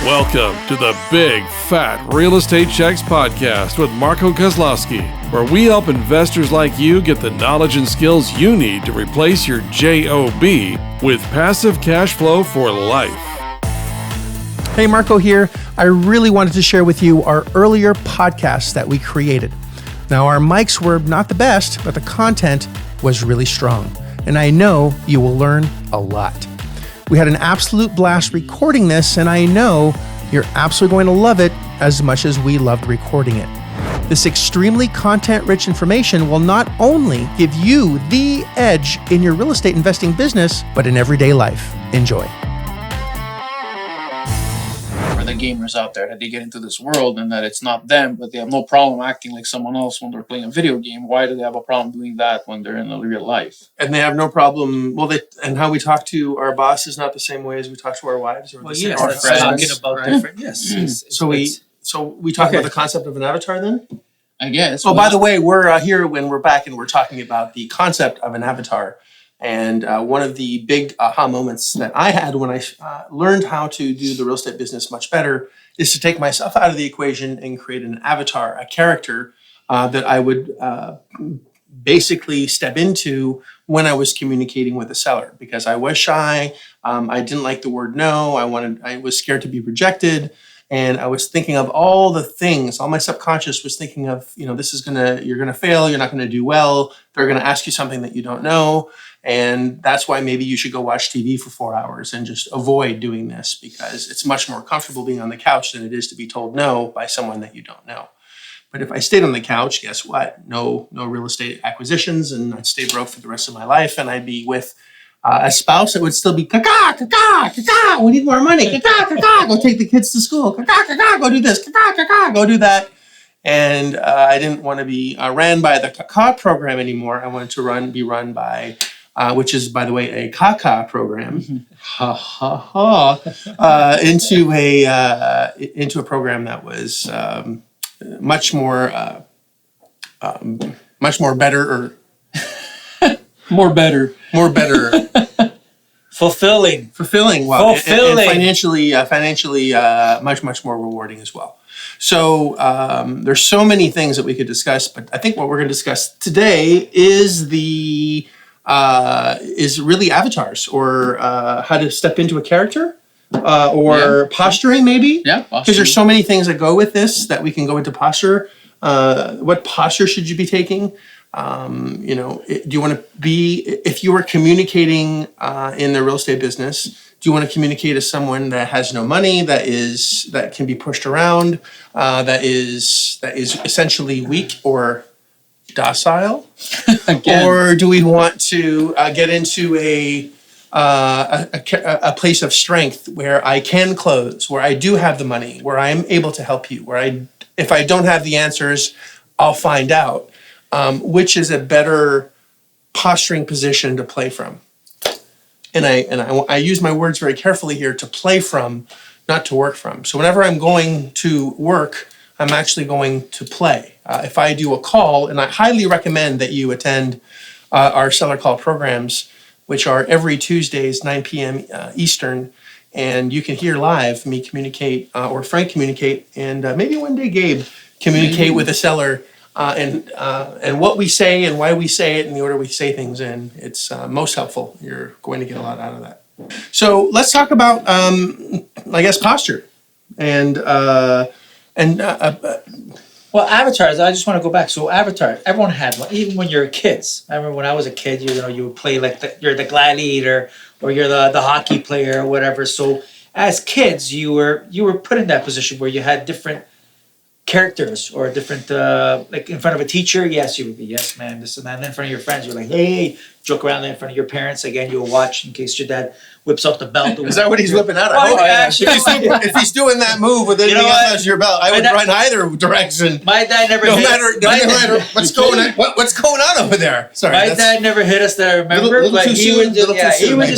Welcome to the Big Fat Real Estate Checks podcast with Marco Kozlowski, where we help investors like you get the knowledge and skills you need to replace your JOB with passive cash flow for life. Hey, Marco here. I really wanted to share with you our earlier podcast that we created. Now, our mics were not the best, but the content was really strong, and I know you will learn a lot. We had an absolute blast recording this, and I know you're absolutely going to love it as much as we loved recording it. This extremely content-rich information will not only give you the edge in your real estate investing business, but in everyday life. Enjoy. For the gamers out there, that they get into this world and that it's not them, but they have no problem acting like someone else when they're playing a video game. Why do they have a problem doing that when they're in the real life? And they have no problem. And how we talk to our boss is not the same way as we talk to our wives or yes, our that's friends. talking about right? different. Yes. So we talk about the concept of an avatar then? I guess. Oh, by the way, we're here when we're back and we're talking about the concept of an avatar. And one of the big aha moments that I had when I learned how to do the real estate business much better is to take myself out of the equation and create an avatar, a character that I would basically step into when I was communicating with a seller, because I was shy. I didn't like the word no. I was scared to be rejected. And I was thinking of all the things, all my subconscious was thinking of, you're going to fail. You're not going to do well. They're going to ask you something that you don't know. And that's why maybe you should go watch TV for 4 hours and just avoid doing this, because it's much more comfortable being on the couch than it is to be told no by someone that you don't know. But if I stayed on the couch, guess what? No real estate acquisitions, and I'd stay broke for the rest of my life. And I'd be with a spouse that would still be caca, we need more money, caca, go take the kids to school, caca, go do this, caca, go do that. And I didn't want to be ran by the caca program anymore. I wanted to be run by, which is, by the way, a caca program, into a program that was much more better, or more better. Fulfilling. Well, and financially, much more rewarding as well. So there's so many things that we could discuss, but I think what we're going to discuss today is really avatars, or how to step into a character, or posturing maybe. Yeah, posturing. Because there's so many things that go with this that we can go into posture. What posture should you be taking? Do you want to be, if you were communicating in the real estate business, do you want to communicate as someone that has no money, that can be pushed around, that is essentially weak or docile? Or do we want to get into a place of strength where I can close, where I do have the money, where I'm able to help you, if I don't have the answers, I'll find out. Which is a better posturing position to play from? And I use my words very carefully here, to play from, not to work from. So whenever I'm going to work, I'm actually going to play. If I do a call, and I highly recommend that you attend our seller call programs, which are every Tuesdays, 9 p.m. Eastern, and you can hear live me communicate, or Frank communicate, and maybe one day Gabe communicate with a seller. And what we say and why we say it and the order we say things in, it's most helpful. You're going to get a lot out of that. So let's talk about, posture Well, avatars. I just want to go back. So avatar, everyone had one, even when you're kids. I remember when I was a kid, you would play you're the gladiator, or you're the hockey player or whatever. So as kids, you were put in that position where you had different characters, or different, like in front of a teacher, yes, you would be yes man, this and that. And then in front of your friends, you're like, hey, joke around. Then in front of your parents, again, you'll watch in case your dad whips out the belt. Is that what he's whipping out? If he's doing that move with anything else as your belt, I would run either direction. My dad never no matter what's going on over there. Sorry, my dad never hit us that I remember. He would just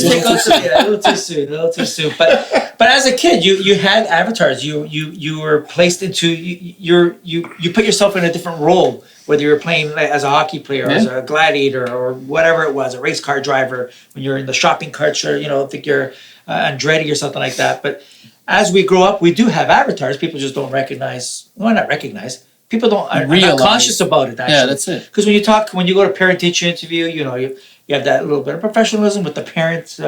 take us a little too soon. But as a kid, you had avatars. You were placed into you put yourself in a different role, whether you were playing as a hockey player, or as a gladiator, or whatever it was, a race car driver. When you're in the shopping carts, or I think you're Andretti or something like that. But as we grow up, we do have avatars. People just don't recognize. Well, not recognize. People are Realize. not conscious about it. Actually. Yeah, that's it. Because when you go to parent-teacher interview, you have that little bit of professionalism with the parents'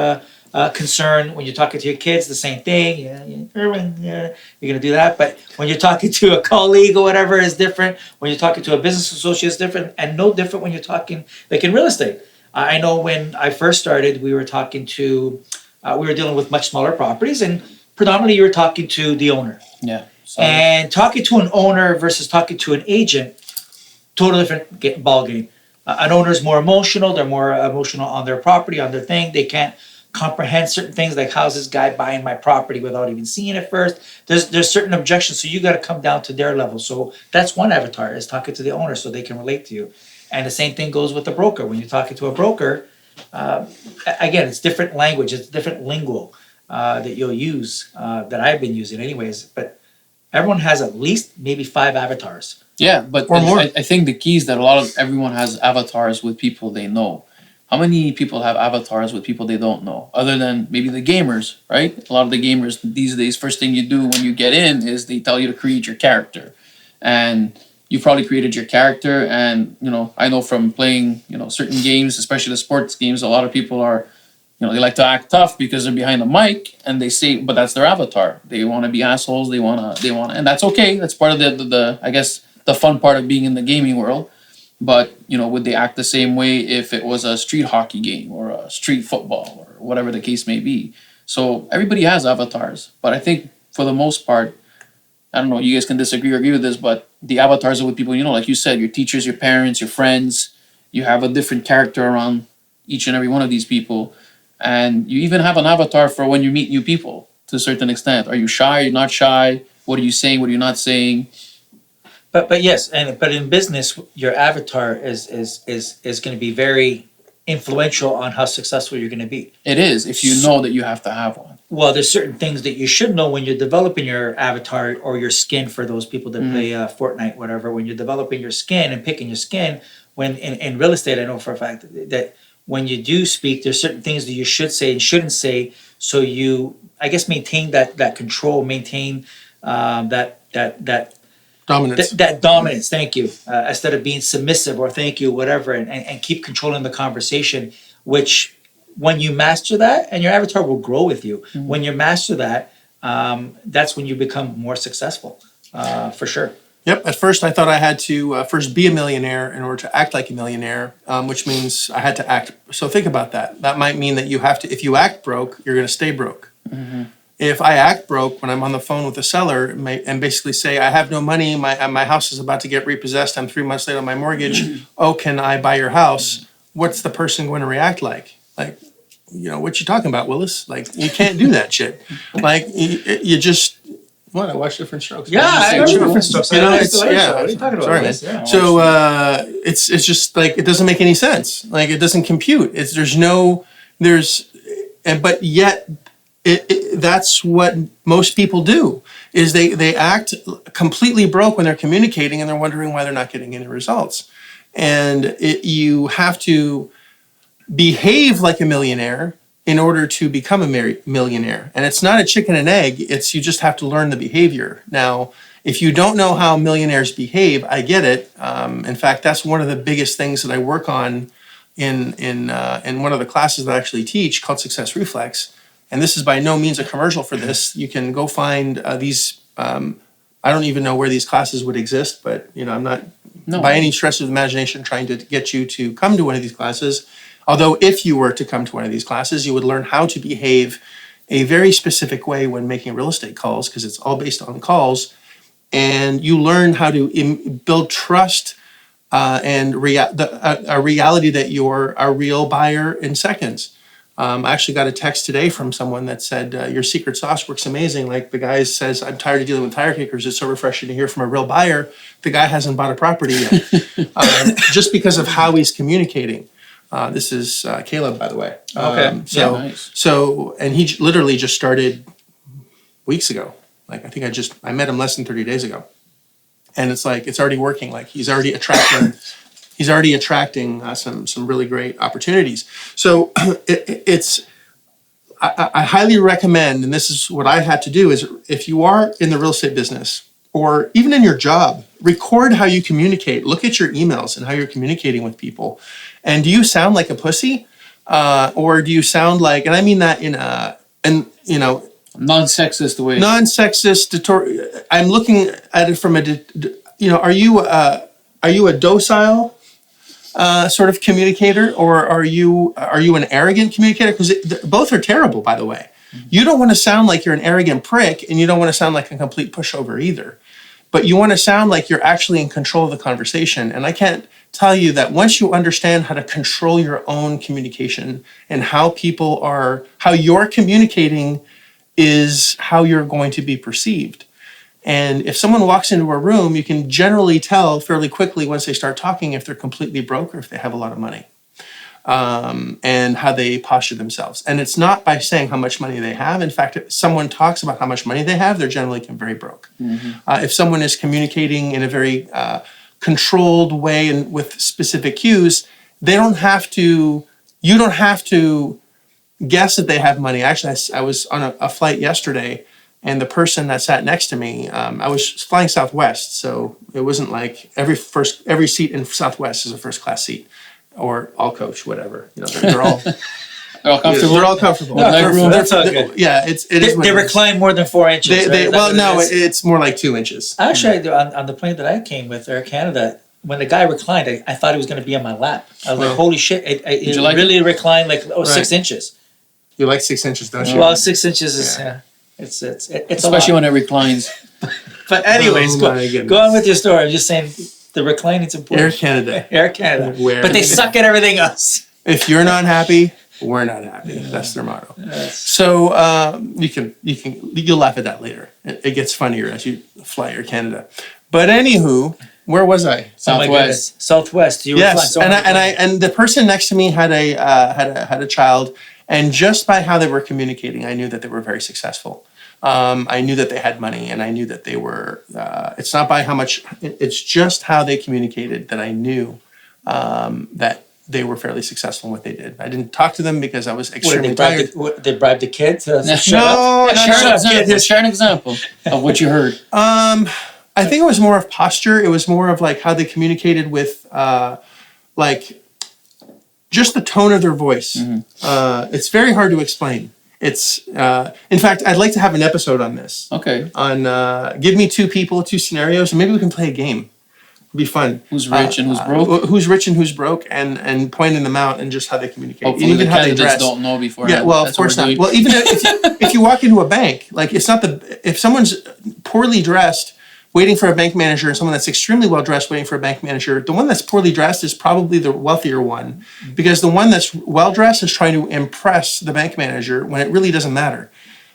concern. When you're talking to your kids, the same thing. You're gonna do that. But when you're talking to a colleague or whatever, is different. When you're talking to a business associate, is different, and no different when you're talking like in real estate. I know when I first started, we were dealing with much smaller properties, and predominantly you were talking to the owner. Yeah. And talking to an owner versus talking to an agent, totally different ball game. An owner is more emotional. They're more emotional on their property, on their thing. They can't comprehend certain things like, how's this guy buying my property without even seeing it first? There's certain objections, so you got to come down to their level. So that's one avatar, is talking to the owner so they can relate to you. And the same thing goes with the broker. When you're talking to a broker, again, it's different language, it's different lingo that you'll use, that I've been using anyways. But everyone has at least maybe 5 avatars. Yeah, but Or more. I think the key is that everyone has avatars with people they know. How many people have avatars with people they don't know? Other than maybe the gamers, right? A lot of the gamers these days, first thing you do when you get in is they tell you to create your character. And you probably created your character, and I know from playing certain games, especially the sports games, a lot of people are they like to act tough because they're behind the mic, and they say, but that's their avatar. They want to be assholes. They want to, and that's okay. That's part of the I guess the fun part of being in the gaming world. But would they act the same way if it was a street hockey game or a street football or whatever the case may be? So everybody has avatars, but I think for the most part, I don't know, you guys can disagree or agree with this, but the avatars are with people, like you said, your teachers, your parents, your friends. You have a different character around each and every one of these people. And you even have an avatar for when you meet new people to a certain extent. Are you shy? Are you not shy? What are you saying? What are you not saying? But yes, but in business, your avatar is going to be very influential on how successful you're going to be. It is, if you know that you have to have one. Well, there's certain things that you should know when you're developing your avatar or your skin, for those people that play Fortnite, whatever. When you're developing your skin and picking your skin, when in real estate, I know for a fact that when you do speak, there's certain things that you should say and shouldn't say. So you, I guess, maintain that control, maintain that Dominance. that dominance, thank you, instead of being submissive or thank you, whatever, and keep controlling the conversation, which when you master that, and your avatar will grow with you, when you master that, that's when you become more successful, for sure. Yep. At first, I thought I had to first be a millionaire in order to act like a millionaire, which means I had to act. So think about that. That might mean that you have to, if you act broke, you're going to stay broke. Mm-hmm. If I act broke when I'm on the phone with the seller and basically say, I have no money, my house is about to get repossessed, I'm 3 months late on my mortgage, oh, can I buy your house? What's the person going to react like? Like, what you talking about, Willis? Like, you can't do that shit. Like, you just... What? I watched Different Strokes. Yeah, I watched Different Strokes. What are you talking about? Sorry, man. Yeah. So it's just like, it doesn't make any sense. Like, it doesn't compute. But yet that's what most people do, is they act completely broke when they're communicating, and they're wondering why they're not getting any results. And you have to behave like a millionaire in order to become a millionaire. And it's not a chicken and egg. You just have to learn the behavior. Now, if you don't know how millionaires behave, I get it. In fact, that's one of the biggest things that I work on in one of the classes that I actually teach, called Success Reflex. And this is by no means a commercial for this. You can go find these. I don't even know where these classes would exist, but I'm not by any stretch of the imagination trying to get you to come to one of these classes. Although if you were to come to one of these classes, you would learn how to behave a very specific way when making real estate calls, because it's all based on calls. And you learn how to build trust and a reality that you're a real buyer in seconds. I actually got a text today from someone that said, your secret sauce works amazing. Like, the guy says, I'm tired of dealing with tire kickers. It's so refreshing to hear from a real buyer. The guy hasn't bought a property yet, just because of how he's communicating. This is Caleb, by the way. Okay. Nice. And he literally just started weeks ago. Like, I think I met him less than 30 days ago. And it's like, it's already working. Like, he's already attracting some really great opportunities. So it's I highly recommend, and this is what I had to do, is if you are in the real estate business or even in your job, record how you communicate. Look at your emails and how you're communicating with people. And do you sound like a pussy? Or do you sound like, and I mean that in a, and you know, non-sexist way. Non-sexist. I'm looking at it from a, you know, are you a docile sort of communicator, or are you an arrogant communicator? Because both are terrible, by the way. Mm-hmm. You don't want to sound like you're an arrogant prick, and you don't want to sound like a complete pushover either. But you want to sound like you're actually in control of the conversation. And I can't tell you that once you understand how to control your own communication and how you're communicating is how you're going to be perceived. And if someone walks into a room, you can generally tell fairly quickly once they start talking if they're completely broke or if they have a lot of money, and how they posture themselves. And it's not by saying how much money they have. In fact, if someone talks about how much money they have, they're generally very broke. Mm-hmm. If someone is communicating in a very controlled way and with specific cues, you don't have to guess that they have money. Actually, I was on a flight yesterday, and the person that sat next to me, I was flying Southwest, so it wasn't like every seat in Southwest is a first class seat, or all coach, whatever. You know, they're all they're all comfortable. They're all comfortable. No, that's all good. Yeah, it is. They recline more than 4 inches. It's more like 2 inches. Actually, on the plane that I came with, Air Canada, when the guy reclined, I thought he was going to be on my lap. I was like, holy shit! It really reclined like 6 inches. You like 6 inches, don't you? Well, 6 inches is it's especially when it reclines. But anyways, go on with your story. I'm just saying the reclining's important. Air Canada. But they suck at everything else. If you're not happy, we're not happy. That's their motto. Yes. So you'll laugh at that later. It gets funnier as you fly Air Canada. But anywho, where was I? Southwest. Southwest. You yes, and the person next to me had a child. And just by how they were communicating, I knew that they were very successful. I knew that they had money, and I knew that they were, it's not by how much, it's just how they communicated that I knew that they were fairly successful in what they did. I didn't talk to them because I was extremely tired. They bribed the kids? Share an example of what you heard. I think it was more of posture. It was more of like how they communicated with, just the tone of their voice. Mm-hmm. It's very hard to explain. It's, in fact, I'd like to have an episode on this. Okay. On give me 2 people, 2 scenarios, and maybe we can play a game. It'd be fun. Who's rich and who's broke? Who's rich and who's broke, and pointing them out and just how they communicate. Hopefully even the how candidates they dress. don't know before. Yeah, well, of course not. Well, even if you walk into a bank, like if someone's poorly dressed, waiting for a bank manager, and someone that's extremely well dressed waiting for a bank manager, the one that's poorly dressed is probably the wealthier one, because the one that's well dressed is trying to impress the bank manager when it really doesn't matter.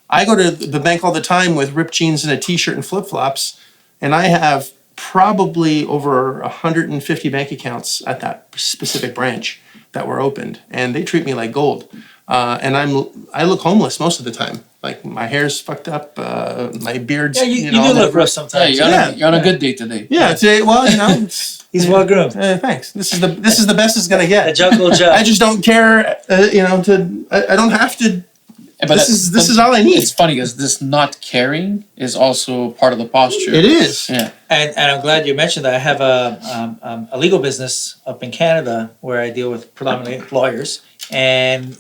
I go to the bank all the time with ripped jeans and a t-shirt and flip-flops, and I have probably over 150 bank accounts at that specific branch that were opened, and they treat me like gold. And I look homeless most of the time. Like my hair's fucked up, my beard's. Yeah, you do look rough sometimes. You're on a good day today. Yeah, today. Well, he's well groomed. Thanks. This is the best it's gonna get. The jungle job. I just don't care. I don't have to. But this is all I need. It's funny because this not caring is also part of the posture. It is. Yeah. And I'm glad you mentioned that. I have a legal business up in Canada where I deal with predominantly lawyers, and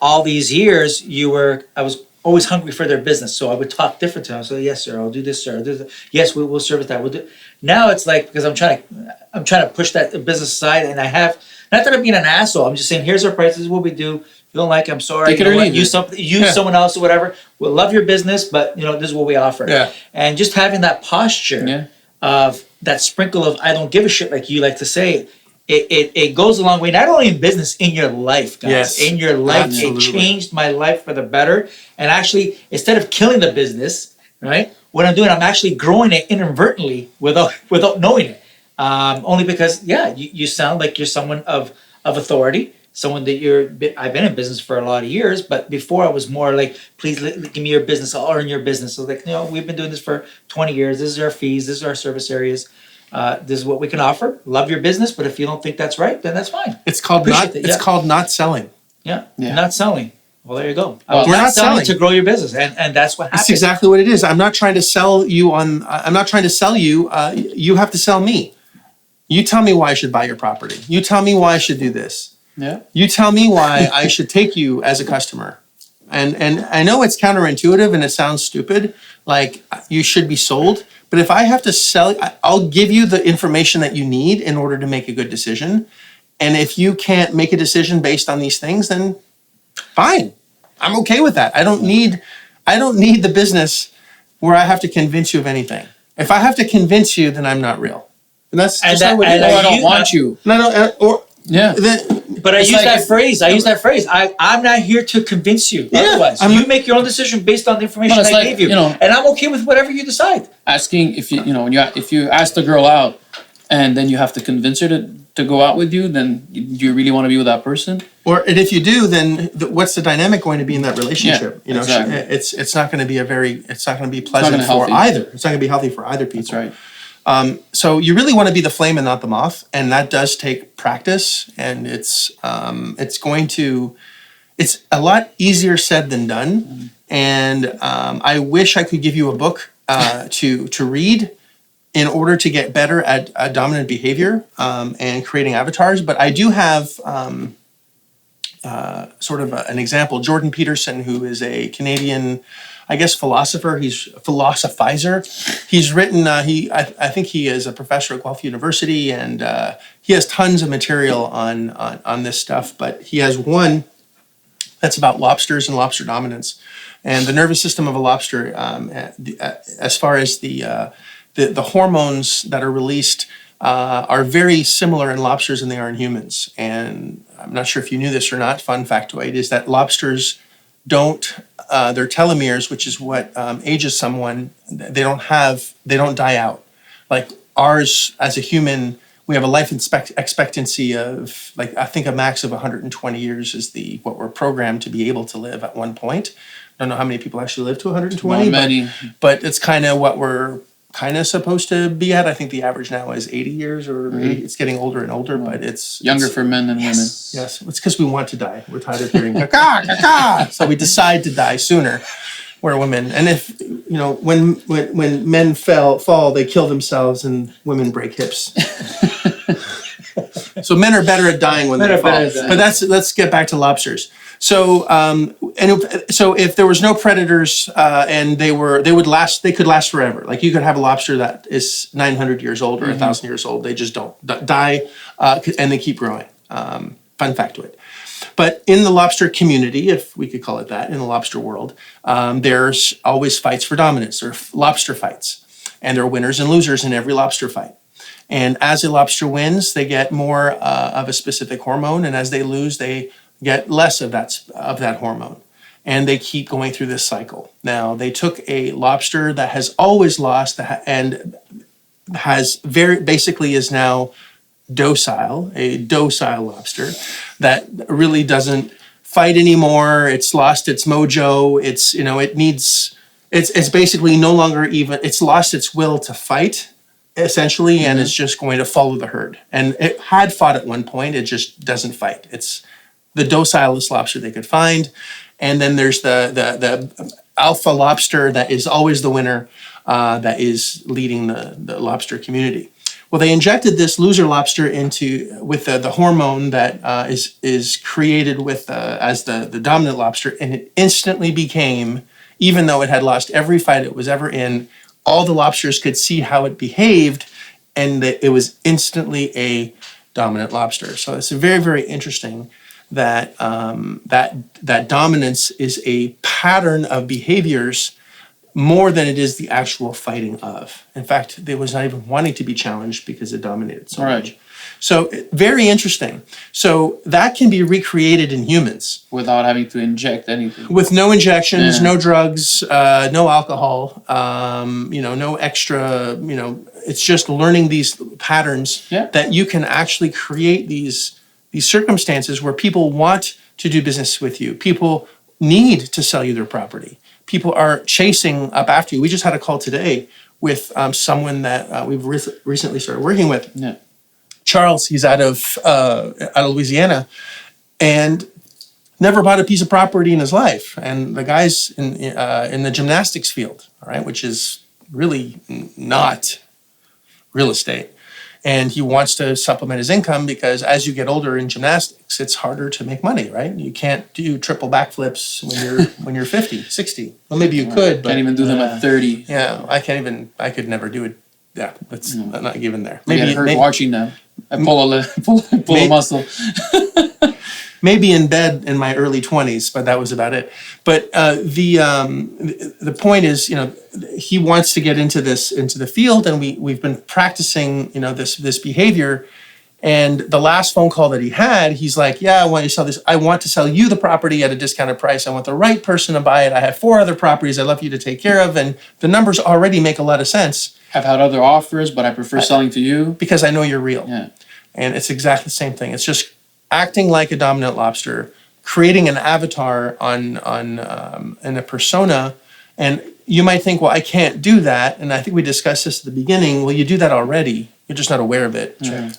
all these years I was always hungry for their business, so I would talk different to them. So yes, sir, I'll do this, sir. Yes, we'll service that. We'll do. Now it's like, because I'm trying to push that business aside, and I have, not that I'm being an asshole. I'm just saying, here's our prices, what we do. If you don't like it, I'm sorry. Take it or leave it. Use someone else or whatever. We'll love your business, but this is what we offer. Yeah. And just having that posture of that sprinkle of I don't give a shit, like you like to say. It goes a long way, not only in business, in your life, guys. Yes, in your life, absolutely. It changed my life for the better. And actually, instead of killing the business, right, what I'm doing, I'm actually growing it inadvertently without knowing it. Only because, you sound like you're someone of authority, someone that I've been in business for a lot of years, but before I was more like, please give me your business, I'll earn your business. So like, we've been doing this for 20 years. This is our fees. This is our service areas. This is what we can offer. Love your business, but if you don't think that's right, then that's fine. It's called not selling. Yeah, not selling. Well, there you go. Well, we're not selling selling to grow your business, and that's what happens. That's exactly what it is. I'm not trying to sell you on. I'm not trying to sell you. You have to sell me. You tell me why I should buy your property. You tell me why I should do this. Yeah. You tell me why I should take you as a customer. And I know it's counterintuitive and it sounds stupid, like you should be sold. But if I have to sell, I'll give you the information that you need in order to make a good decision. And if you can't make a decision based on these things, then fine. I'm okay with that. I don't need the business where I have to convince you of anything. If I have to convince you, then I'm not real. And that's just not what it is. I don't want you. Yeah. But I use that phrase. I'm not here to convince you. Yeah, Otherwise, you make your own decision based on the information I gave you. And I'm okay with whatever you decide. Asking if if you ask the girl out and then you have to convince her to go out with you, then do you really want to be with that person? And if you do, then what's the dynamic going to be in that relationship? Yeah, exactly. It's not going to be pleasant for either. It's not going to be healthy for either people. That's right. So you really want to be the flame and not the moth, and that does take practice. And it's a lot easier said than done. Mm-hmm. And I wish I could give you a book to read in order to get better at dominant behavior and creating avatars. But I do have sort of an example. Jordan Peterson, who is a Canadian, I guess, philosopher. He's a philosophizer. He's written, I think he is a professor at Guelph University, and he has tons of material on this stuff. But he has one that's about lobsters and lobster dominance. And the nervous system of a lobster, as far as the hormones that are released are very similar in lobsters than they are in humans. And I'm not sure if you knew this or not. Fun factoid is that lobsters don't, their telomeres, which is what ages someone, they don't die out. Like ours as a human, we have a life expectancy of, like, I think a max of 120 years is what we're programmed to be able to live at one point. I don't know how many people actually live to 120. Not many. But it's kind of what we're kind of supposed to be at. I think the average now is 80 years, or 80, it's getting older and older, but it's younger for men than women. Yes, it's because we want to die. We're tired of hearing caca, caca. So we decide to die sooner. Where women, and if when men fall, they kill themselves, and women break hips. So men are better at dying when they fall. But let's get back to lobsters. So if there was no predators and they could last forever. Like you could have a lobster that is 900 years old or 1,000 years old. They just don't die and they keep growing. Fun factoid. But in the lobster community, if we could call it that, in the lobster world, there's always fights for dominance, or lobster fights. And there are winners and losers in every lobster fight. And as a lobster wins, they get more of a specific hormone. And as they lose, they get less of that hormone. And they keep going through this cycle. Now, they took a lobster that has always lost and basically is now a docile lobster that really doesn't fight anymore. It's lost its mojo. It's basically no longer it's lost its will to fight, essentially, and it's just going to follow the herd. And it had fought at one point, it just doesn't fight. It's the docilest lobster they could find. And then there's the alpha lobster that is always the winner, that is leading the lobster community. Well, they injected this loser lobster with the hormone that is created as the dominant lobster, and it instantly became, even though it had lost every fight it was ever in, all the lobsters could see how it behaved, and that it was instantly a dominant lobster. So it's very, very interesting that that dominance is a pattern of behaviors more than it is the actual fighting of. In fact, it was not even wanting to be challenged because it dominated so much. So very interesting. So that can be recreated in humans. Without having to inject anything. With no injections, no drugs, no alcohol, no extra, it's just learning these patterns that you can actually create these circumstances where people want to do business with you. People need to sell you their property. People are chasing up after you. We just had a call today with someone that we've recently started working with. Yeah. Charles, he's out of Louisiana, and never bought a piece of property in his life, and the guy's in the gymnastics field, all right, which is really not real estate. And he wants to supplement his income because as you get older in gymnastics, it's harder to make money, right? You can't do triple backflips when you're 50, 60. Well, maybe you could, but Can't even do them at 30. yeah, I could never do it. Yeah, that's not even there. Maybe I heard watching them. I pull a muscle. Maybe in bed in my early 20s, but that was about it. But the point is, he wants to get into the field, and we've been practicing, this behavior. And the last phone call that he had, he's like, "Yeah, I want you to sell this. I want to sell you the property at a discounted price. I want the right person to buy it. I have 4 other properties I'd love you to take care of." And the numbers already make a lot of sense. I've had other offers, but I prefer selling to you because I know you're real. Yeah. And it's exactly the same thing. It's just acting like a dominant lobster, creating an avatar on in a persona. And you might think, well, I can't do that. And I think we discussed this at the beginning. Well, you do that already. You're just not aware of it. Sure.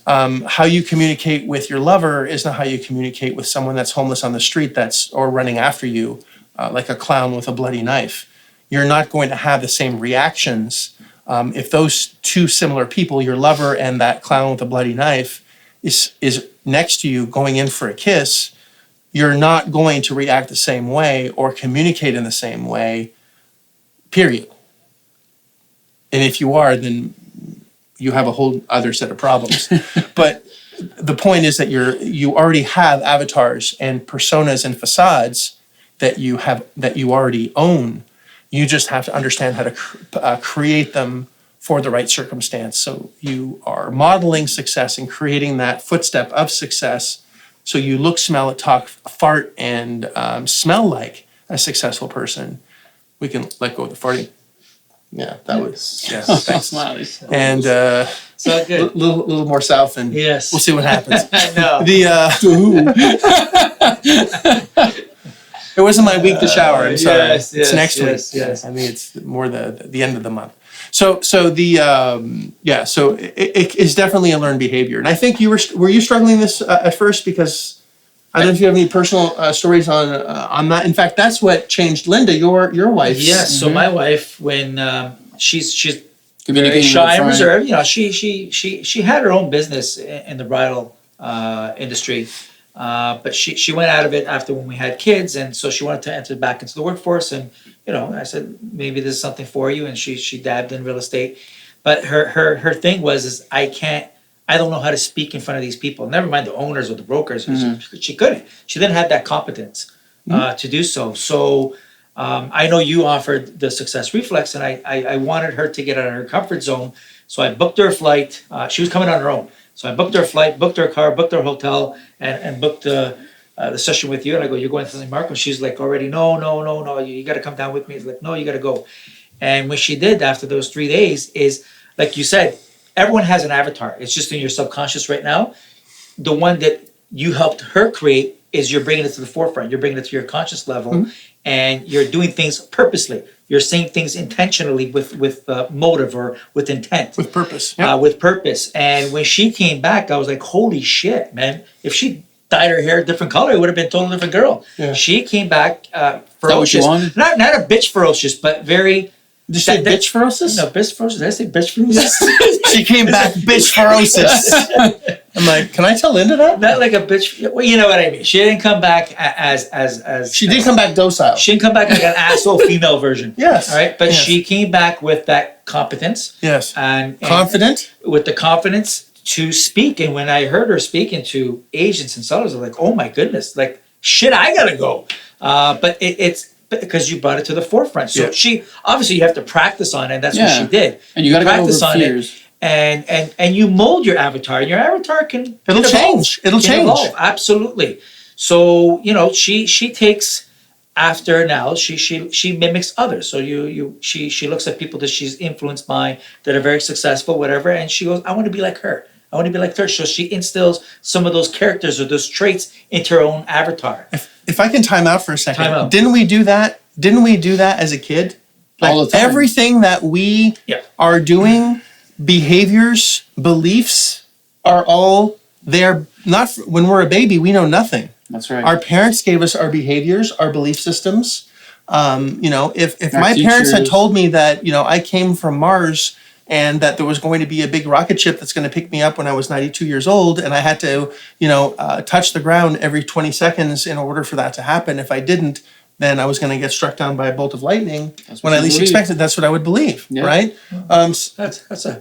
How you communicate with your lover is not how you communicate with someone that's homeless on the street or running after you like a clown with a bloody knife. You're not going to have the same reactions. If those two similar people, your lover and that clown with a bloody knife, is next to you going in for a kiss, you're not going to react the same way or communicate in the same way, period. And if you are, then you have a whole other set of problems. But the point is that you already have avatars and personas and facades that you already own. You just have to understand how to create them for the right circumstance. So you are modeling success and creating that footstep of success. So you look, smell, talk, fart, and smell like a successful person. We can let go of the farting. Yeah, that was, yes, thanks. And so good. Little more south, and yes, we'll see what happens. I know. It wasn't my week to shower. I'm sorry. Yes, it's next week. Yes. I mean, it's more the end of the month. So it is definitely a learned behavior. And I think were you struggling this at first? Because I don't know if you have any personal stories on that. In fact, that's what changed Linda, your wife. Yes. So my wife, when she's very shy and reserved, she had her own business in the bridal industry. But she went out of it after when we had kids, and so she wanted to enter back into the workforce. And I said, maybe this is something for you. And she dabbed in real estate, but her thing was I don't know how to speak in front of these people. Never mind the owners or the brokers. Mm-hmm. She couldn't. She didn't have that competence to do so. So I know you offered the Success Reflex, and I wanted her to get out of her comfort zone. So I booked her a flight. She was coming on her own. So I booked her a flight, booked her a car, booked her a hotel, and booked the session with you. And I go, "You're going to St. Marco?" She's like, already, no, you got to come down with me. It's like, no, you got to go. And what she did after those 3 days is, like you said, everyone has an avatar. It's just in your subconscious right now. The one that you helped her create is you're bringing it to the forefront. You're bringing it to your conscious level, and you're doing things purposely. You're saying things intentionally with motive or with intent. With purpose. Yep. With purpose. And when she came back, I was like, holy shit, man. If she dyed her hair a different color, it would have been a totally different girl. Yeah. She came back ferocious. Is that what you wanted? Not a bitch ferocious, but very... Did you say bitch ferocious? No, bitch ferocious. Did I say bitch ferocious? She came back bitch ferocious. I'm like, can I tell Linda that? Not like a bitch. Well, you know what I mean. She didn't come back as she did come back docile. She didn't come back like an asshole female version. Yes. All right. But she came back with that competence. Yes. And confident? With the confidence to speak. And when I heard her speaking to agents and sellers, I was like, oh my goodness, like shit, I gotta go. But it's because you brought it to the forefront. So she obviously you have to practice on it, and that's what she did. And you gotta practice on fears. It. And you mold your avatar, and your avatar can change. It'll change. Evolve. Absolutely. So she takes after now. She mimics others. So she looks at people that she's influenced by that are very successful, whatever, and she goes, I want to be like her. I want to be like her. So she instills some of those characters or those traits into her own avatar. If I can time out for a second, didn't we do that? Didn't we do that as a kid? Like all the time. Everything that we are doing, behaviors, beliefs are all there. Not when we're a baby, we know nothing. That's right. Our parents gave us our behaviors, our belief systems. If Our my parents had teachers. told me that, I came from Mars and that there was going to be a big rocket ship that's going to pick me up when I was 92 years old, and I had to, touch the ground every 20 seconds in order for that to happen. If I didn't, then I was going to get struck down by a bolt of lightning. That's When what I you least believe. expected, that's what I would believe, Yeah. right? That's a.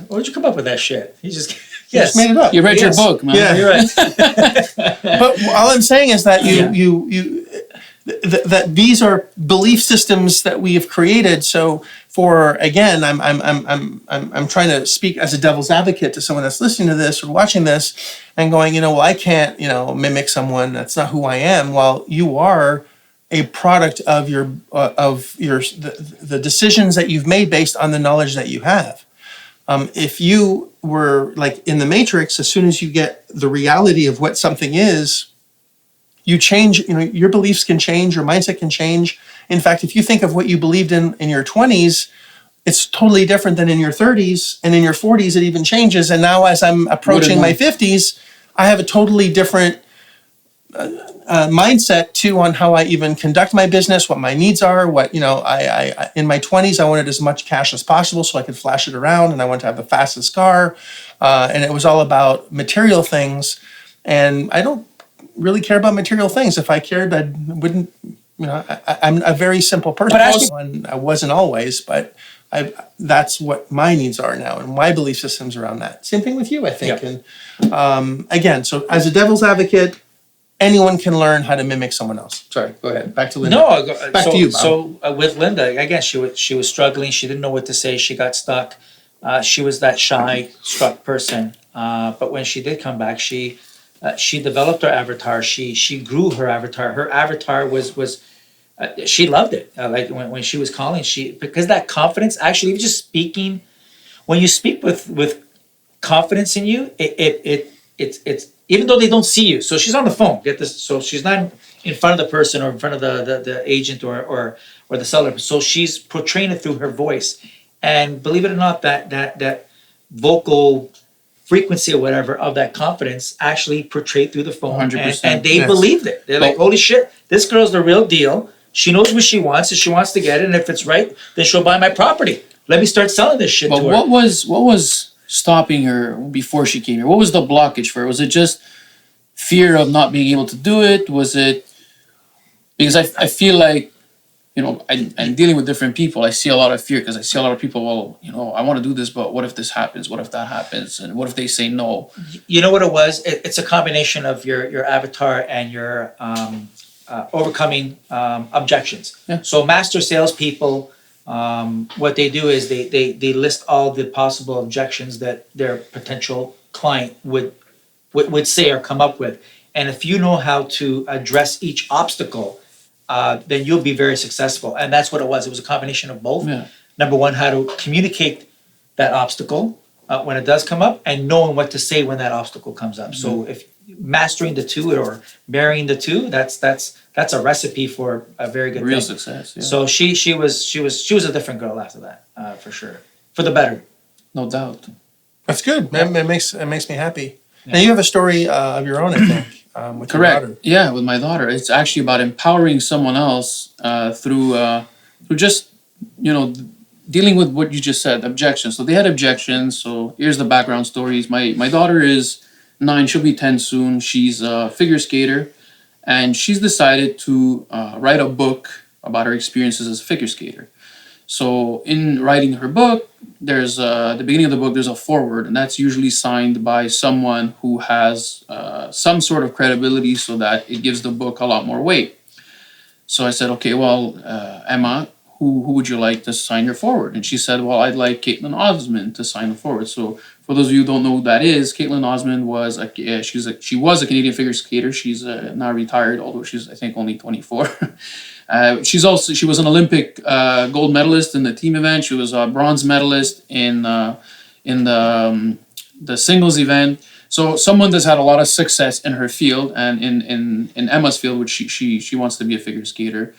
Where'd you come up with that shit? You just. Just made it up. You read Yes. your book, man. Yeah. You're right. But all I'm saying is that Yeah. that these are belief systems that we have created. So I'm trying to speak as a devil's advocate to someone that's listening to this or watching this, and going, well, I can't, mimic someone. That's not who I am. Well, you are a product of the decisions that you've made based on the knowledge that you have. If you were like in the Matrix, as soon as you get the reality of what something is, you change, your beliefs can change, your mindset can change. In fact, if you think of what you believed in your 20s, it's totally different than in your 30s, and in your 40s, it even changes. And now as I'm approaching my 50s, I have a totally different mindset too on how I even conduct my business, what my needs are, what, I in my 20s, I wanted as much cash as possible so I could flash it around, and I wanted to have the fastest car. And it was all about material things. And I don't really care about material things. If I cared, I wouldn't, I'm a very simple person. And I wasn't always, but that's what my needs are now, and my belief systems around that. Same thing with you, I think. Yeah. And again, so as a devil's advocate, anyone can learn how to mimic someone else. Sorry, go ahead. Back to Linda. No, Back to you, Bob. So with Linda, again, she was struggling. She didn't know what to say. She got stuck. She was that shy, struck person. But when she did come back, she developed her avatar. She grew her avatar. Her avatar was she loved it. Like when she was calling, because that confidence, actually, even just speaking, when you speak with confidence in you, it's even though they don't see you. So she's on the phone. Get this. So she's not in front of the person or in front of the agent or the seller. So she's portraying it through her voice. And believe it or not, that vocal frequency or whatever of that confidence actually portrayed through the phone. 100%. And they Yes. believed it. They're like, holy shit, this girl's the real deal. She knows what she wants, and she wants to get it. And if it's right, then she'll buy my property. Let me start selling this shit But to her. what was stopping her before she came here? What was the blockage for her? Was it just fear of not being able to do it? Was it because I feel like, I'm dealing with different people. I see a lot of fear because I see a lot of people, well, I want to do this, but what if this happens? What if that happens? And what if they say no? You know what it was? It's a combination of your avatar and your overcoming objections. Yeah. So master salespeople, what they do is they list all the possible objections that their potential client would say or come up with. And if you know how to address each obstacle, then you'll be very successful. And that's what it was. It was a combination of both. Yeah. Number one, how to communicate that obstacle when it does come up, and knowing what to say when that obstacle comes up. So if mastering the two or marrying the two, that's a recipe for a very good Real thing. success. Yeah. So she was a different girl after that, for sure, for the better. No doubt. That's good. It makes me happy. Now you have a story of your own, I think, with Correct. your daughter. Yeah, with my daughter. It's actually about empowering someone else through just, dealing with what you just said, objections. So they had objections. So here's the background stories. My daughter is 9. She'll be 10 soon. She's a figure skater. And she's decided to write a book about her experiences as a figure skater. So in writing her book, there's at the beginning of the book, there's a foreword, and that's usually signed by someone who has some sort of credibility so that it gives the book a lot more weight. So I said, okay, well, Emma, who would you like to sign your foreword? And she said, well, I'd like Caitlin Osmond to sign the foreword. So for those of you who don't know who that is, Caitlin Osmond was she was a Canadian figure skater. She's now retired, although she's I think only 24. She was an Olympic gold medalist in the team event. She was a bronze medalist in the singles event. So someone that's had a lot of success in her field and in Emma's field, which she wants to be a figure skater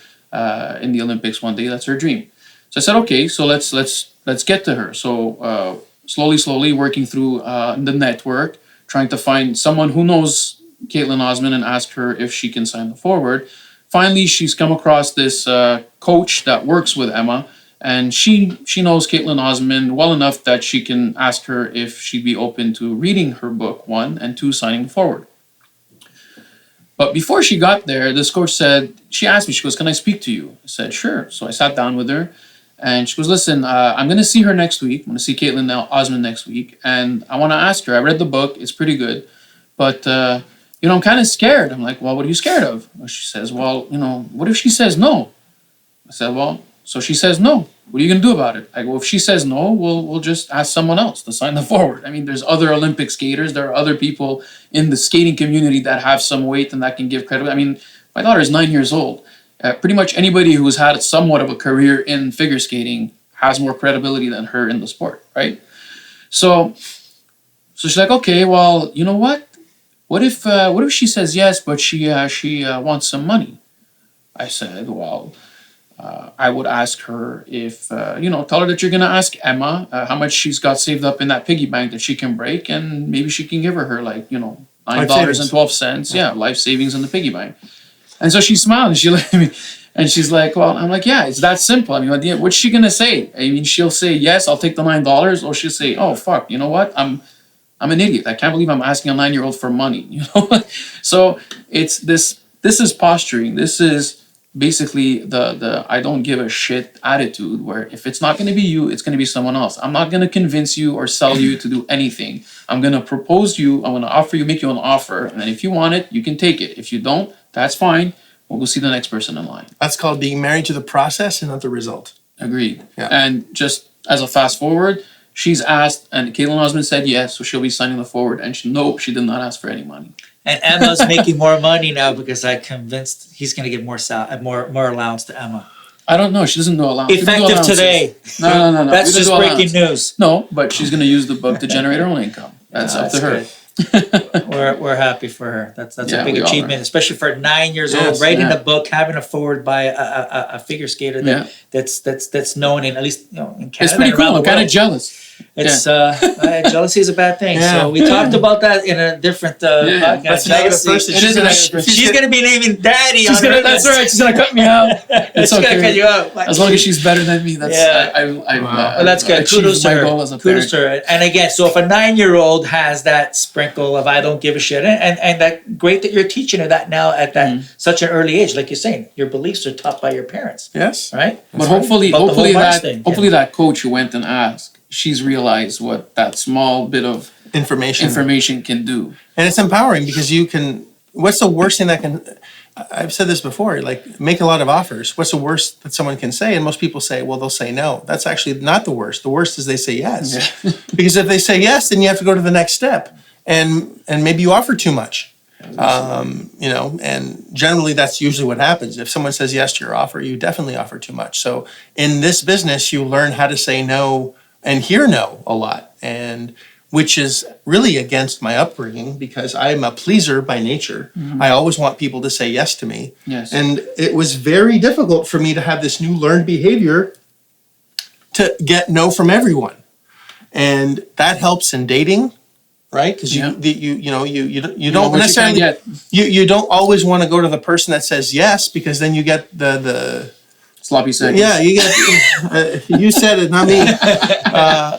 in the Olympics one day. That's her dream. So I said, okay, so let's get to her. So slowly working through the network, trying to find someone who knows Caitlin Osmond and ask her if she can sign the forward. Finally, she's come across this coach that works with Emma, and she knows Caitlin Osmond well enough that she can ask her if she'd be open to reading her book, 1, and 2, signing the forward. But before she got there, this coach said, she asked me, she goes, "Can I speak to you?" I said, "Sure." So I sat down with her, and she goes, "Listen, I'm going to see her next week. I'm going to see Caitlin Osmond next week, and I want to ask her. I read the book. It's pretty good. But, I'm kind of scared." I'm like, "Well, what are you scared of?" Well, she says, "Well, what if she says no?" I said, "Well, so she says no. What are you going to do about it?" I go, "If she says no, we'll just ask someone else to sign the forward." I mean, there's other Olympic skaters. There are other people in the skating community that have some weight and that can give credit. I mean, my daughter is 9 years old. Pretty much anybody who's had somewhat of a career in figure skating has more credibility than her in the sport, right? So she's like, "Okay, well, you know what? What if she says yes, but she wants some money?" I said, "Well, I would ask her if, tell her that you're going to ask Emma how much she's got saved up in that piggy bank that she can break, and maybe she can give her like, $9.12. Yeah, life savings in the piggy bank." And so she smiled and she looked at me and she's like, "Well," I'm like, "Yeah, it's that simple. I mean, what's she going to say? I mean, she'll say, yes, I'll take the $9, or she'll say, oh, fuck, you know what? I'm an idiot. I can't believe I'm asking a 9-year-old for money." So it's this is posturing. This is basically the I don't give a shit attitude, where if it's not going to be you, it's going to be someone else. I'm not going to convince you or sell you to do anything. I'm going to propose you. I'm going to offer you, make you an offer. And then if you want it, you can take it. If you don't, that's fine. We'll go see the next person in line. That's called being married to the process and not the result. Agreed. Yeah. And just as a fast forward, she's asked, and Caitlin Osmond said yes, so she'll be signing the forward. And she did not ask for any money. And Emma's making more money now because I convinced he's going to give more allowance to Emma. I don't know. She doesn't know allowance. Effective today. No. That's just breaking news. No, but she's going to use the book to generate her own income. That's up to her. We're happy for her. That's a big we achievement, especially for 9 years old. Writing a book, having a forward by a figure skater that's known in, at least in Canada. It's pretty cool. I'm kind of jealous. It's jealousy is a bad thing. Yeah. So we talked about that in a different podcast. That's a negative person. It is a negative person. She's gonna be naming Daddy. That's right. She's gonna cut me out. It's She's okay. gonna cut you out. As long as she's better than me, that's Well, that's good. Kudos to her. Kudos to her. And again, so if a 9-year-old has that sprinkle of I don't give a shit, and that great that you're teaching her that now at that such an early age, like you're saying, your beliefs are taught by your parents. Yes. Right. But hopefully that coach who went and asked, she's realized what that small bit of information can do. And it's empowering because what's the worst thing that can, I've said this before, like make a lot of offers. What's the worst that someone can say? And most people say, well, they'll say no. That's actually not the worst. The worst is they say yes. Yeah. Because if they say yes, then you have to go to the next step. And maybe you offer too much. And generally that's usually what happens. If someone says yes to your offer, you definitely offer too much. So in this business, you learn how to say no and hear no a lot, and which is really against my upbringing because I'm a pleaser by nature. Mm-hmm. I always want people to say yes to me. Yes. And it was very difficult for me to have this new learned behavior to get no from everyone. And that helps in dating, right? Because you don't necessarily you don't always want to go to the person that says yes, because then you get the sloppy seconds. Yeah, you get. You said it, not me.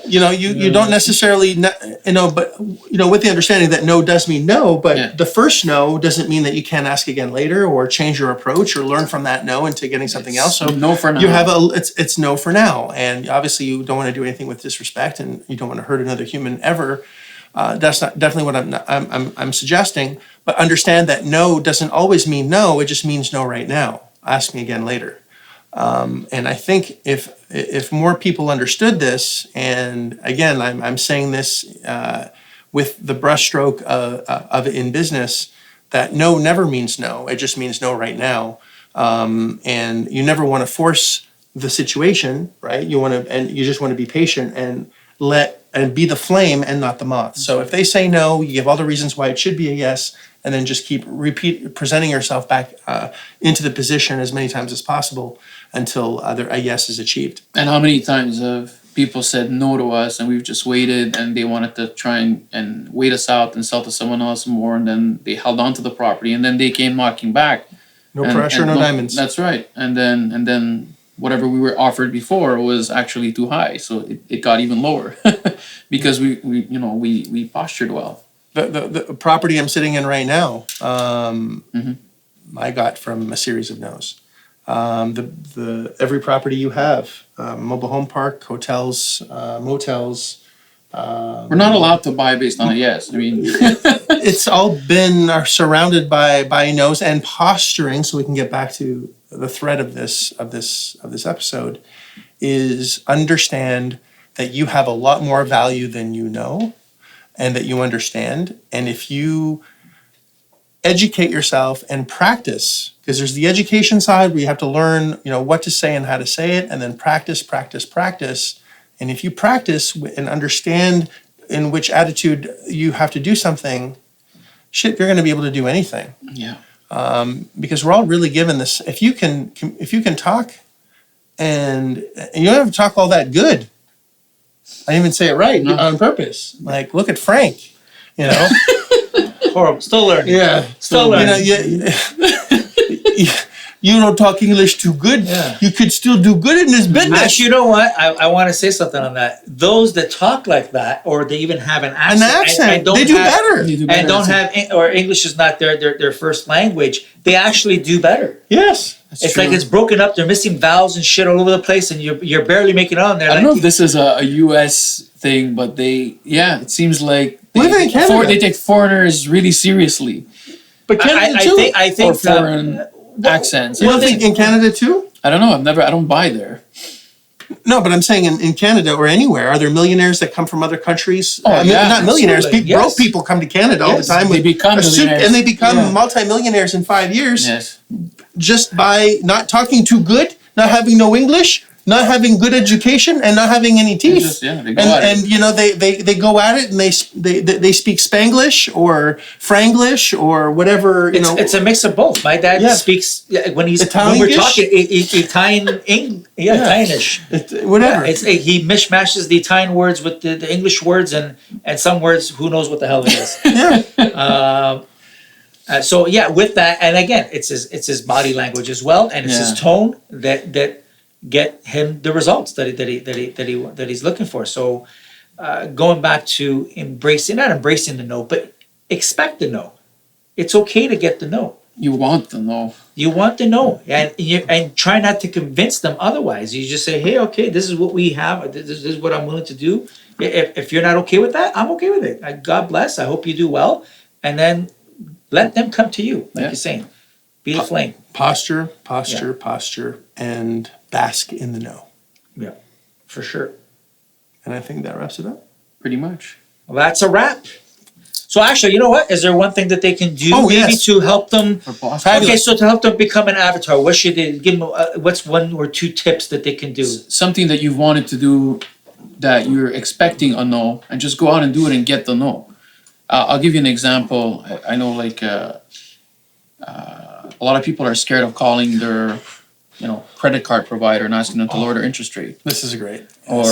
You don't necessarily, but with the understanding that no does mean no, but the first no doesn't mean that you can't ask again later or change your approach or learn from that no into getting something else. So no for now. You have it's no for now, and obviously you don't want to do anything with disrespect, and you don't want to hurt another human ever. That's not definitely what I'm suggesting. But understand that no doesn't always mean no. It just means no right now. Ask me again later. And I think if more people understood this, and again, I'm saying this with the brushstroke of it in business, that no never means no. It just means no right now. And you never want to force the situation, right? You just want to be patient and be the flame and not the moth. So if they say no, you give all the reasons why it should be a yes, and then just keep presenting yourself back into the position as many times as possible until a yes is achieved. And how many times have people said no to us, and we've just waited, and they wanted to try and wait us out and sell to someone else more, and then they held on to the property, and then they came knocking back. No pressure, no diamonds. That's right. And then whatever we were offered before was actually too high, so it got even lower because we postured well. The property I'm sitting in right now, I got from a series of no's. Every property you have, mobile home park, hotels, motels. We're not allowed to buy based on a yes. I mean, it's all been surrounded by no's and posturing. So we can get back to the thread of this episode. Is understand that you have a lot more value than you know, and that you understand. And if you educate yourself and practice, because there's the education side where you have to learn, what to say and how to say it, and then practice. And if you practice and understand in which attitude you have to do something, you're going to be able to do anything. Yeah. Because we're all really given this. If you can talk, and you don't have to talk all that good. I didn't even say it right on purpose. Like, look at Frank. Horrible. Still learning. Yeah. Still learning. You don't talk English too good. Yeah. You could still do good in this business. Actually, you know what? I want to say something on that. Those that talk like that, or they even have an accent, and they do better. And don't have, or English is not their first language, they actually do better. Yes. It's true. Like it's broken up. They're missing vowels and shit all over the place, and you're barely making it on there. I don't know if this is a U.S. thing, but it seems like they take foreigners really seriously. But Canada too. I think or foreign accents. You don't think in Canada too? I don't know. I don't buy there. No, but I'm saying in Canada or anywhere, are there millionaires that come from other countries? Oh, not millionaires. Yes. Broke people come to Canada all the time. They become millionaires. And they become multimillionaires in 5 years. Yes. Just by not talking too good, not having no English, not having good education, and not having any teeth. They go at it. They go at it, and they speak Spanglish or Franglish or whatever. It's a mix of both. My dad speaks when we're talking Italian, Italianish, whatever. He mishmashes the Italian words with the English words and some words. Who knows what the hell it is? With that, and again, it's his body language as well, and it's his tone that get him the results that he's looking for. So going back to not embracing the no, but expect the no. It's okay to get the no. You want the no. You want the no, and try not to convince them otherwise. You just say, hey, okay, this is what we have. This is what I'm willing to do. If you're not okay with that, I'm okay with it. God bless. I hope you do well, and then let them come to you, like you're saying. Be the flame. Posture, and bask in the no. Yeah, for sure. And I think that wraps it up. Pretty much. Well, that's a wrap. So actually, you know what? Is there one thing that they can do to help them? Okay, so to help them become an avatar, what should they give them? What's 1 or 2 tips that they can do? Something that you've wanted to do that you're expecting a no, and just go out and do it and get the no. I'll give you an example. I know, a lot of people are scared of calling their, credit card provider and asking them to lower their interest rate. This is great. Or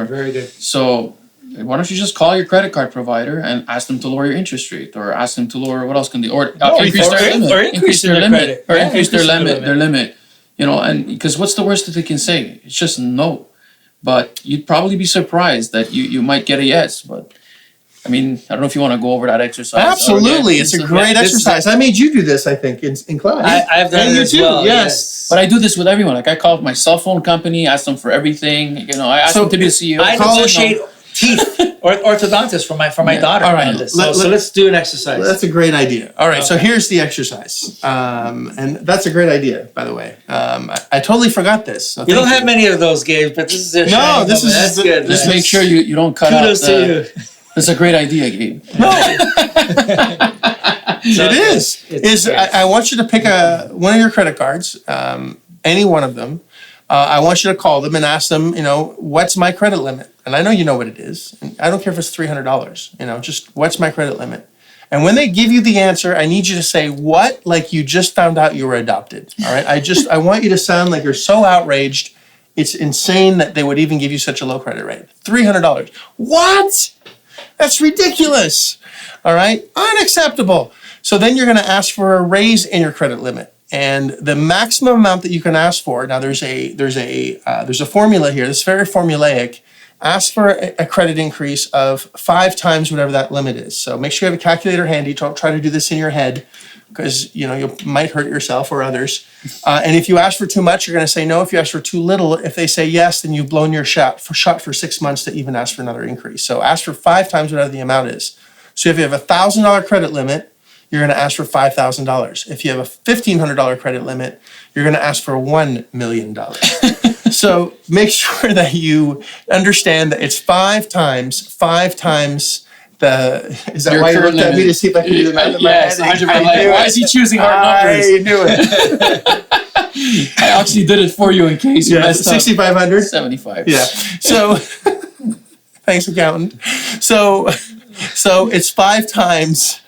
very good. So why don't you just call your credit card provider and ask them to lower your interest rate, or ask them to lower, what else can they, increase their limit. And because what's the worst that they can say? It's just no. But you'd probably be surprised that you might get a yes, but I mean, I don't know if you want to go over that exercise. Absolutely. It's a great exercise. I made you do this, I think, in class. I've done it as well. Yes. But I do this with everyone. Like, I call my cell phone company, ask them for everything. I ask them to be the CEO. I negotiate teeth or orthodontist for my daughter. All right. So let's do an exercise. That's a great idea. All right. Okay. So here's the exercise. And that's a great idea, by the way. I totally forgot this. So you don't have many of those, Gabe, but this is a that's good. Just make sure you don't cut Kudos out. To you. That's a great idea, Gabe. No. It is. I want you to pick one of your credit cards, any one of them. I want you to call them and ask them, what's my credit limit? And I know you know what it is. And I don't care if it's $300, just what's my credit limit? And when they give you the answer, I need you to say what, like you just found out you were adopted. All right. I want you to sound like you're so outraged It's insane that they would even give you such a low credit rate. $300. What? That's ridiculous. All right? Unacceptable. So then you're going to ask for a raise in your credit limit. And the maximum amount that you can ask for, now there's a formula here. It's very formulaic. Ask for a credit increase of 5 times whatever that limit is. So make sure you have a calculator handy. Don't try to do this in your head, because you might hurt yourself or others. And if you ask for too much, you're going to say no. If you ask for too little, if they say yes, then you've blown your shot for 6 months to even ask for another increase. So ask for 5 times whatever the amount is. So if you have a $1,000 credit limit, you're going to ask for $5,000. If you have a $1,500 credit limit, you're going to ask for $1 million. So make sure that you understand that it's 5 times the. Is that Your why you current looked at me limit. to see if I can do the math? Yes, 100%. Why is he choosing hard numbers? I knew it. I actually did it for you in case you messed up. 6,500. 75. Yeah. So thanks, accountant. So it's 5 times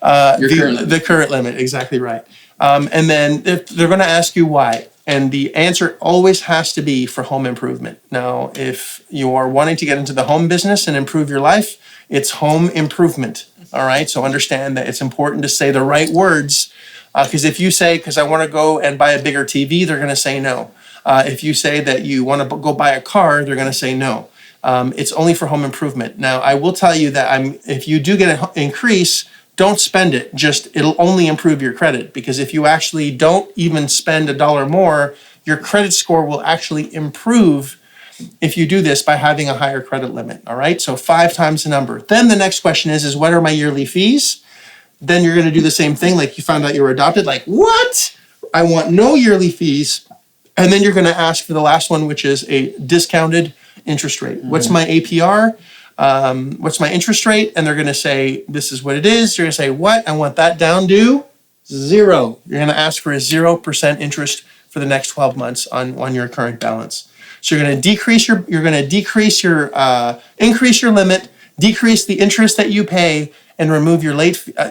the current limit. Exactly right. And then if they're going to ask you why. And the answer always has to be for home improvement. Now, if you are wanting to get into the home business and improve your life, it's home improvement. All right. So understand that it's important to say the right words. Because if you say, because I want to go and buy a bigger TV, they're going to say no. If you say that you want to go buy a car, they're going to say no. It's only for home improvement. Now, I will tell you that if you do get an increase, don't spend it. It'll only improve your credit, because if you actually don't even spend $1 more, your credit score will actually improve if you do this by having a higher credit limit. All right. So 5 times the number. Then the next question is what are my yearly fees? Then you're going to do the same thing. Like you found out you were adopted. Like, what? I want no yearly fees. And then you're going to ask for the last one, which is a discounted interest rate. Mm-hmm. What's my APR? What's my interest rate? And they're going to say, this is what it is. You're going to say, what? I want that down to 0. You're going to ask for a 0% interest for the next 12 months on your current balance. So you're going to increase your limit, decrease the interest that you pay, and remove your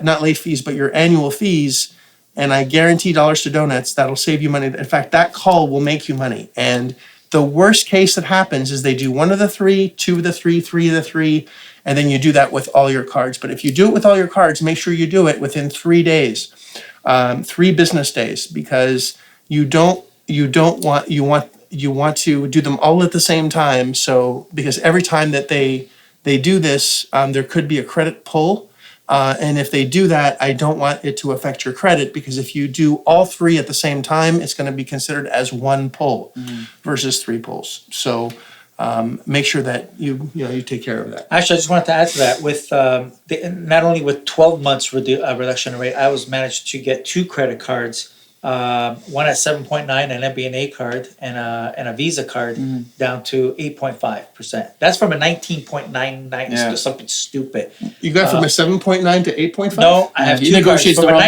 not late fees, but your annual fees. And I guarantee dollars to donuts, that'll save you money. In fact, that call will make you money. And the worst case that happens is they do 1 of the 3, 2 of the 3, 3 of the 3, and then you do that with all your cards. But if you do it with all your cards, make sure you do it within 3 days, 3 business days, because you want to do them all at the same time. So because every time that they do this, there could be a credit pull. And if they do that, I don't want it to affect your credit, because if you do all 3 at the same time, it's going to be considered as 1 pull versus 3 pulls. So make sure that you take care of that. Actually, I just wanted to add to that with not only with 12 months reduction rate, I was managed to get 2 credit cards. One at 7.9, an MBNA card, and a Visa card down to 8.5%. That's from a 19.99, something stupid. You got from a 7.9 to 8.5? No, I have 2 cards. From a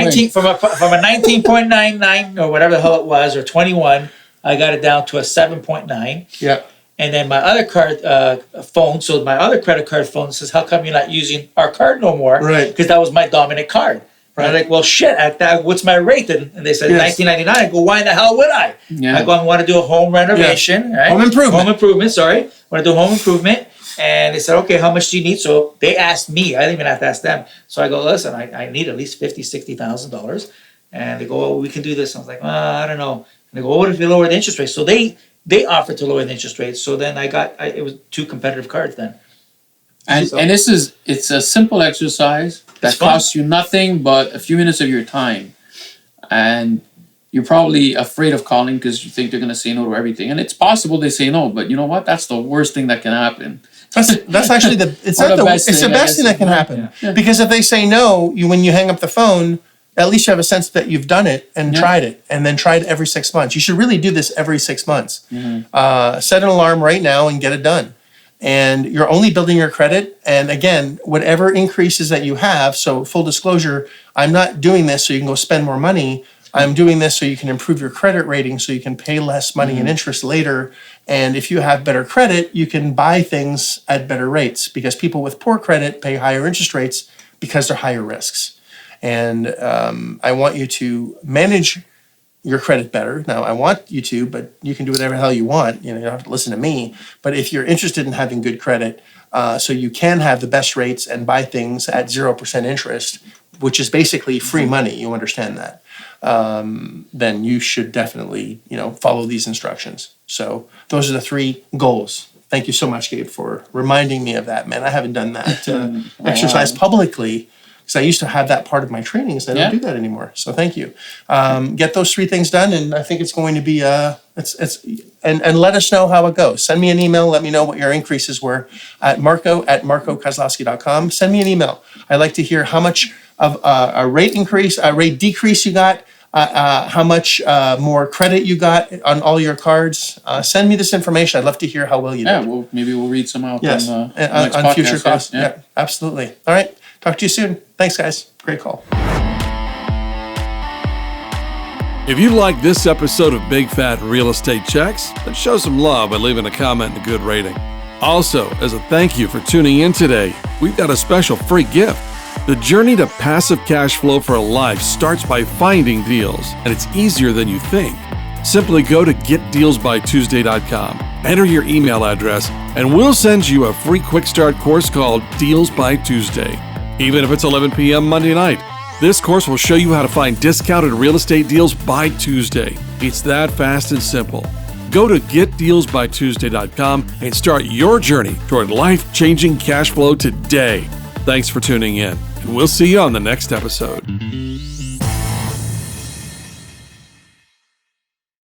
19.99 or whatever the hell it was, or 21, I got it down to a 7.9. Yeah. And then my other card phone, so my other credit card phone says, how come you're not using our card no more? Right. Because that was my dominant card. Right. I'm like, well, shit, what's my rate? And they said $19.99. I go, why in the hell would I? Yeah. I go, I want to do a home renovation. Right? Home improvement. I want to do home improvement. And they said, okay, how much do you need? So they asked me. I didn't even have to ask them. So I go, listen, I need at least $50,000, $60,000. And they go, well, we can do this. I was like, I don't know. And they go, well, what if you lower the interest rate? So they offered to lower the interest rate. So then it was 2 competitive cards then. And it's a simple exercise that costs you nothing but a few minutes of your time. And you're probably afraid of calling because you think they're going to say no to everything. And it's possible they say no, but you know what? That's the worst thing that can happen. That's actually the best thing that can happen. Yeah. Because if they say no, when you hang up the phone, at least you have a sense that you've done it and tried it, and then tried every 6 months. You should really do this every 6 months. Mm-hmm. Set an alarm right now and get it done. And you're only building your credit. And again, whatever increases that you have, so full disclosure, I'm not doing this so you can go spend more money. I'm doing this so you can improve your credit rating, so you can pay less money in interest later. And if you have better credit, you can buy things at better rates, because people with poor credit pay higher interest rates because they're higher risks. And I want you to manage your credit better. Now, I want you to, but you can do whatever the hell you want. You know, you don't have to listen to me. But if you're interested in having good credit, so you can have the best rates and buy things at 0% interest, which is basically free money, you understand that, then you should definitely, follow these instructions. So those are the 3 goals. Thank you so much, Gabe, for reminding me of that, man. I haven't done that exercise publicly, because I used to have that part of my trainings. I don't do that anymore. So thank you. Get those 3 things done, and I think it's going to be and let us know how it goes. Send me an email. Let me know what your increases were at marco@marcokozlowski.com. Send me an email. I'd like to hear how much of a rate decrease you got, how much more credit you got on all your cards. Send me this information. I'd love to hear how well you did. Yeah, well, maybe we'll read some out Yes, on the next on podcast. future calls. Yeah. Yeah, absolutely. All right. Talk to you soon. Thanks, guys. Great call. If you like this episode of Big Fat Real Estate Checks, then show some love by leaving a comment and a good rating. Also, as a thank you for tuning in today, we've got a special free gift. The journey to passive cash flow for a life starts by finding deals, and it's easier than you think. Simply go to getdealsbytuesday.com, enter your email address, and we'll send you a free quick start course called Deals by Tuesday. Even if it's 11 p.m. Monday night, this course will show you how to find discounted real estate deals by Tuesday. It's that fast and simple. Go to getdealsbytuesday.com and start your journey toward life-changing cash flow today. Thanks for tuning in, and we'll see you on the next episode.